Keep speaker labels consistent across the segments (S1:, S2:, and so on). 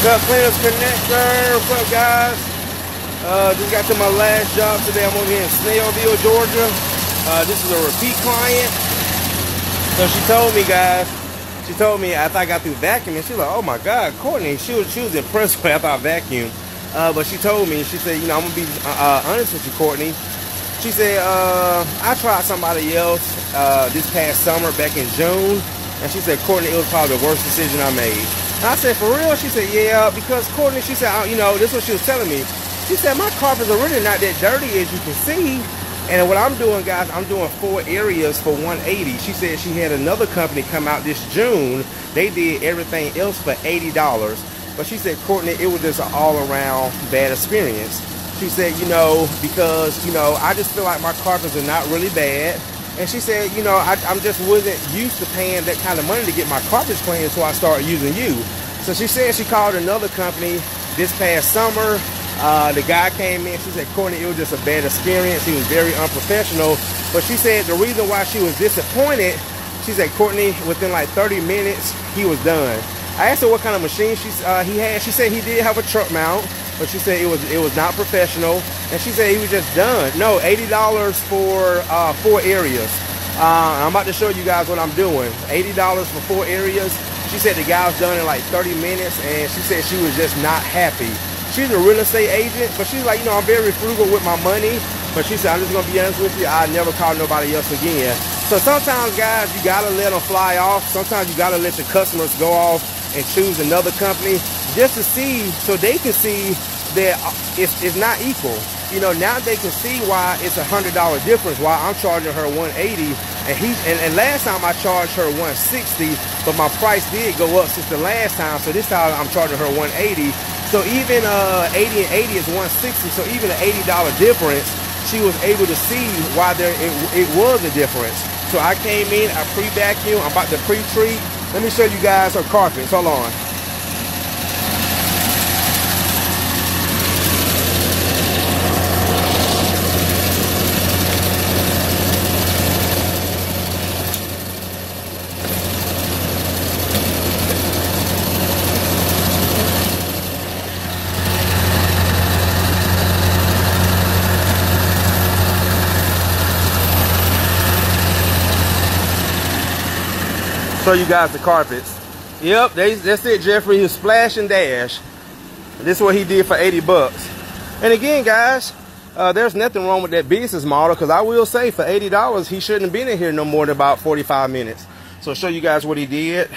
S1: What's up, Cleaners Connector? What's up, guys? Just got to my last job today. I'm over here in Snellville, Georgia. This is a repeat client. So she told me, guys, after I got through vacuuming, she was like, oh my God, Courtney, she was impressed with me after I vacuumed. But she told me, she said, you know, I'm gonna be honest with you, Courtney. She said, I tried somebody else this past summer back in June. And she said, Courtney, it was probably the worst decision I made. And I said, for real? She said, yeah, because Courtney, she said, you know, this is what she was telling me. She said, my carpets are really not that dirty as you can see. And what I'm doing, guys, I'm doing 4 areas for $180. She said she had another company come out this June. They did everything else for $80. But she said, Courtney, it was just an all-around bad experience. She said, you know, because, you know, I just feel like my carpets are not really bad. And she said, you know, I'm just wasn't used to paying that kind of money to get my carpets cleaned, so I started using you. So she said she called another company this past summer. The guy came in, she said, Courtney, it was just a bad experience. He was very unprofessional. But she said the reason why she was disappointed, she said, Courtney, within like 30 minutes, he was done. I asked her what kind of machine he had. She said he did have a truck mount, but she said it was not professional. And she said he was just done. No, $80 for 4 areas. I'm about to show you guys what I'm doing. $80 for 4 areas. She said the guy was done in like 30 minutes, and she said she was just not happy. She's a real estate agent, but she's like, you know, I'm very frugal with my money. But she said, I'm just gonna be honest with you, I never call nobody else again. So sometimes, guys, you gotta let them fly off. Sometimes you gotta let your customers go off and choose another company just to see, so they can see that it's not equal. You know, now they can see why it's $100 difference, why I'm charging her $180, and last time I charged her $160, but my price did go up since the last time, so this time I'm charging her $180. So even 80 and 80 is $160, so even an $80 difference, she was able to see why it was a difference. So I came in, I pre-vacuum, I'm about to pre-treat. Let me show you guys her carpets. Hold on. Show you guys the carpets. Yep, that's it, Jeffrey. His splash and dash. This is what he did for 80 bucks. And again, guys, there's nothing wrong with that business model, because I will say for $80, he shouldn't have been in here no more than about 45 minutes. So I'll show you guys what he did.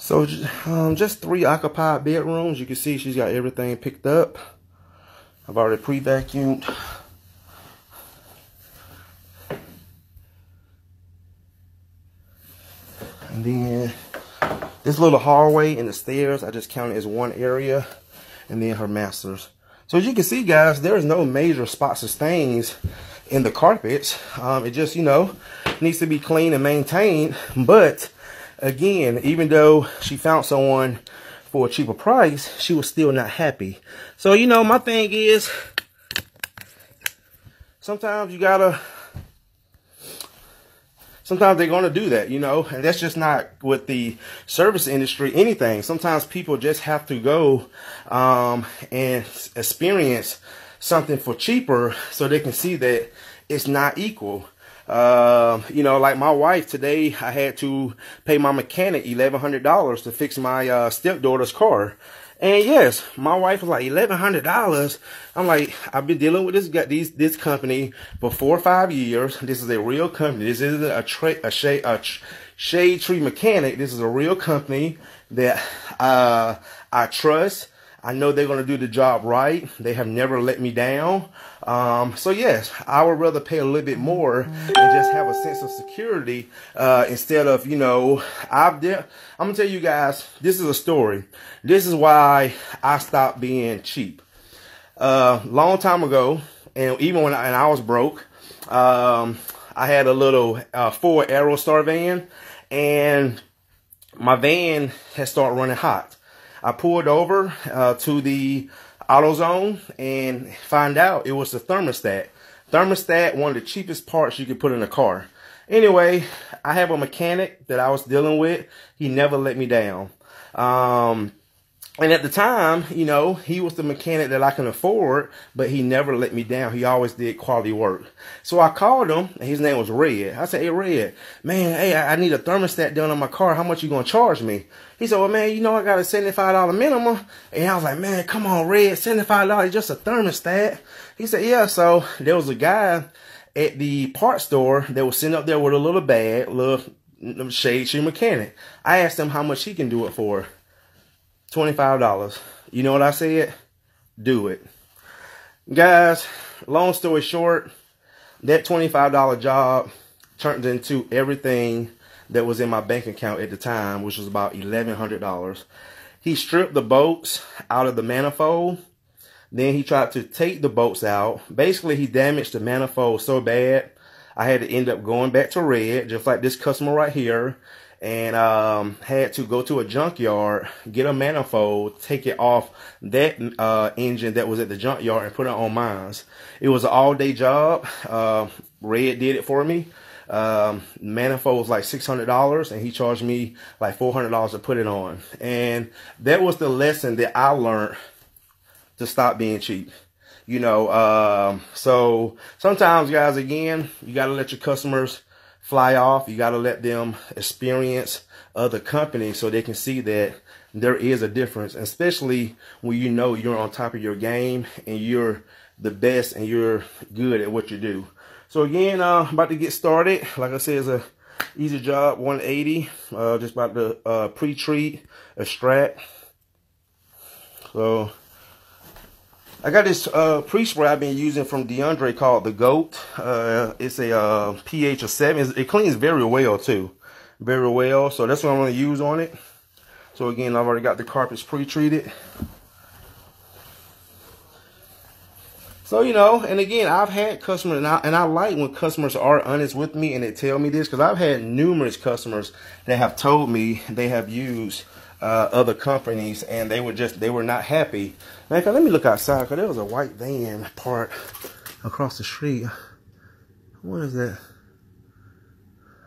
S1: So just 3 occupied bedrooms. You can see she's got everything picked up. I've already pre-vacuumed. And then this little hallway and the stairs, I just counted as 1 area. And then her masters. So as you can see, guys, there's no major spots or stains in the carpets. It just, you know, needs to be cleaned and maintained. But again, even though she found someone for a cheaper price, she was still not happy. So, you know, my thing is, sometimes they're going to do that, you know, and that's just not with the service industry, anything. Sometimes people just have to go and experience something for cheaper so they can see that it's not equal. You know, like my wife today, I had to pay my mechanic $1,100 to fix my stepdaughter's car. And yes, my wife was like, $1,100. I'm like, I've been dealing with this company for 4 or 5 years. This is a real company. This isn't a shade tree mechanic. This is a real company that I trust. I know they're going to do the job right. They have never let me down. So yes, I would rather pay a little bit more and just have a sense of security instead of, you know, I'm going to tell you guys, this is a story. This is why I stopped being cheap. Long time ago, and even when I was broke, I had a little Ford Aerostar van, and my van had started running hot. I pulled over to the AutoZone and find out it was the thermostat. Thermostat, one of the cheapest parts you could put in a car. Anyway, I have a mechanic that I was dealing with. He never let me down. And at the time, you know, he was the mechanic that I can afford, but he never let me down. He always did quality work. So I called him, and his name was Red. I said, hey, Red, man, hey, I need a thermostat done on my car. How much you going to charge me? He said, well, man, you know, I got a $75 minimum. And I was like, man, come on, Red, $75, just a thermostat. He said, yeah. So there was a guy at the parts store that was sitting up there with a little bag, little shade tree mechanic. I asked him how much he can do it for. $25. You know what I said? Do it. Guys, long story short, that $25 job turned into everything that was in my bank account at the time, which was about $1,100. He stripped the bolts out of the manifold. Then he tried to take the bolts out. Basically, he damaged the manifold so bad, I had to end up going back to Red, just like this customer right here. And had to go to a junkyard, get a manifold, take it off that engine that was at the junkyard and put it on mine. It was an all-day job. Red did it for me. Manifold was like $600, and he charged me like $400 to put it on. And that was the lesson that I learned to stop being cheap. You know, so sometimes, guys, again, you got to let your customers fly off. You got to let them experience other companies so they can see that there is a difference, especially when you know you're on top of your game and you're the best and you're good at what you do. So again, about to get started. Like I said, it's a easy job, 180. Just about to pre-treat, extract. So I got this pre-spray I've been using from DeAndre called the GOAT. It's a pH of 7. It cleans very well too. Very well. So that's what I'm going to use on it. So again, I've already got the carpets pre-treated. So, you know, and again, I've had customers, and I like when customers are honest with me and they tell me this, because I've had numerous customers that have told me they have used other companies and they were not happy. Man, let me look outside, because there was a white van parked across the street. What is that?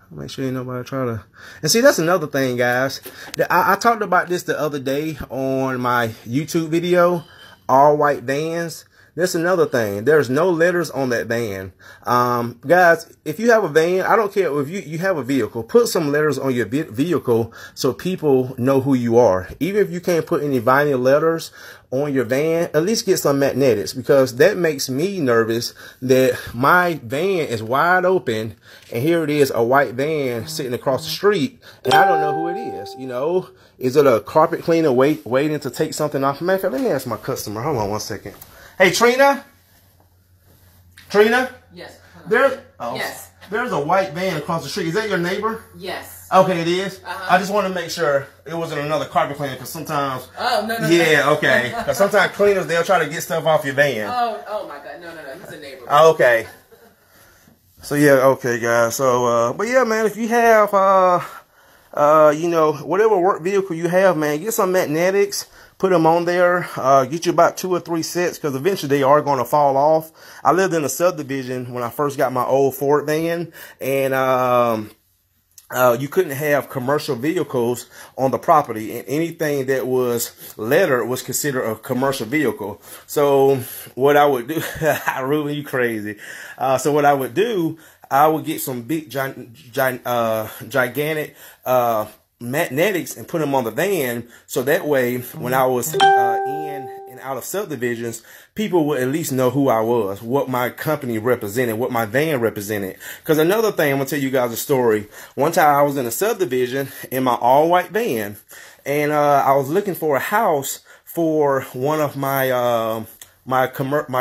S1: Make sure ain't nobody try to. And see, that's another thing, guys. I talked about this the other day on my YouTube video, all white vans. That's another thing. There's no letters on that van. Guys, if you have a van, I don't care if you have a vehicle, put some letters on your vehicle so people know who you are. Even if you can't put any vinyl letters on your van, at least get some magnetics, because that makes me nervous that my van is wide open and here it is, a white van sitting across the street, and I don't know who it is. You know, is it a carpet cleaner waiting to take something off? Matter of fact, let me ask my customer. Hold on one second. Hey, Trina? Trina?
S2: Yes.
S1: Yes. There's a white van across the street. Is that your neighbor?
S2: Yes.
S1: Okay, it is? I just want to make sure it wasn't another carpet cleaner, because sometimes...
S2: Oh, no.
S1: Yeah, okay. Because sometimes cleaners, they'll try to get stuff off your van.
S2: Oh my God. No. He's a neighbor.
S1: Okay. So, yeah, okay, guys. So, but yeah, man, if you have, you know, whatever work vehicle you have, man, get some magnetics. Put them on there, get you about 2 or 3 sets, because eventually they are going to fall off. I lived in a subdivision when I first got my old Ford van, and you couldn't have commercial vehicles on the property, and anything that was lettered was considered a commercial vehicle. So what I would do, Ruben, you crazy. So what I would do, I would get some big, gigantic, magnetics and put them on the van, so that way when I was in and out of subdivisions, people would at least know who I was, what my company represented, what my van represented. Because another thing, I'm gonna tell you guys a story. One time I was in a subdivision in my all white van, and I was looking for a house for one of my my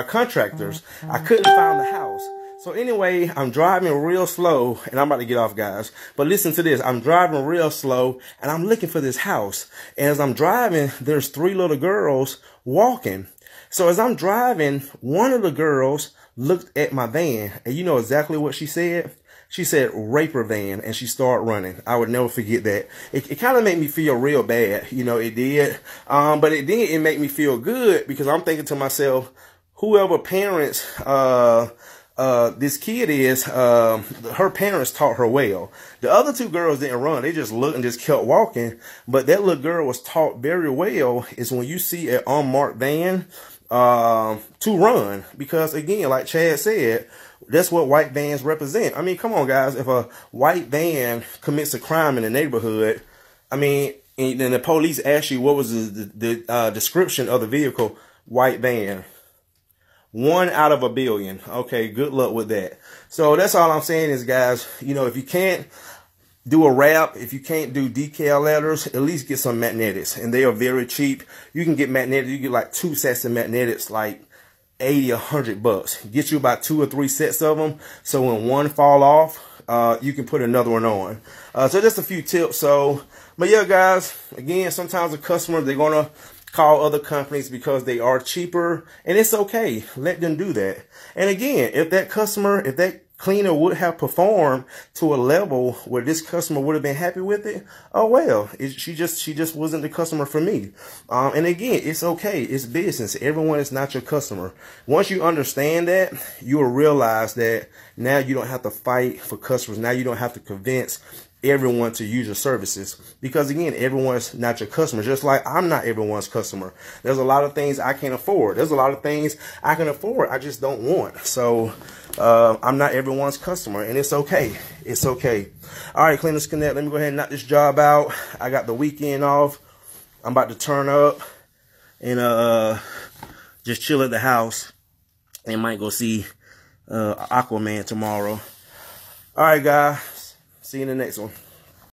S1: contractors. I couldn't find the house. So anyway, I'm driving real slow, and I'm about to get off, guys. But listen to this. I'm driving real slow, and I'm looking for this house. And as I'm driving, there's 3 little girls walking. So as I'm driving, one of the girls looked at my van, and you know exactly what she said? She said raper van, and she started running. I would never forget that. It kind of made me feel real bad, you know, it did. But it made me feel good, because I'm thinking to myself, whoever parents this kid is, her parents taught her well. The other two girls didn't run. They just looked and just kept walking. But that little girl was taught very well is when you see an unmarked van, to run. Because again, like Chad said, that's what white vans represent. I mean, come on, guys. If a white van commits a crime in the neighborhood, I mean, and then the police ask you what was the description of the vehicle, white van. 1 out of a billion. Okay, good luck with that. So that's all I'm saying is, guys, you know, if you can't do a wrap, if you can't do decal letters, at least get some magnetics. And they are very cheap. You can get magnetics. You get like 2 sets of magnetics, like 80 or 100 bucks. Get you about 2 or 3 sets of them. So when one fall off, you can put another one on. So just a few tips. So, but yeah, guys, again, sometimes the customers, they're going to call other companies because they are cheaper, and it's okay. Let them do that. And again, if that customer, if that cleaner would have performed to a level where this customer would have been happy with it, oh well, she just wasn't the customer for me. And again, it's okay. It's business. Everyone is not your customer. Once you understand that, you will realize that now you don't have to fight for customers. Now you don't have to convince everyone to use your services, because again, everyone's not your customer, just like I'm not everyone's customer. There's a lot of things I can't afford. There's a lot of things I can afford, I just don't want. So I'm not everyone's customer, and it's okay. It's okay. All right, Cleaners Connect, let me go ahead and knock this job out. I got the weekend off. I'm about to turn up and just chill at the house, and might go see Aquaman tomorrow. All right, guys. See you in the next one.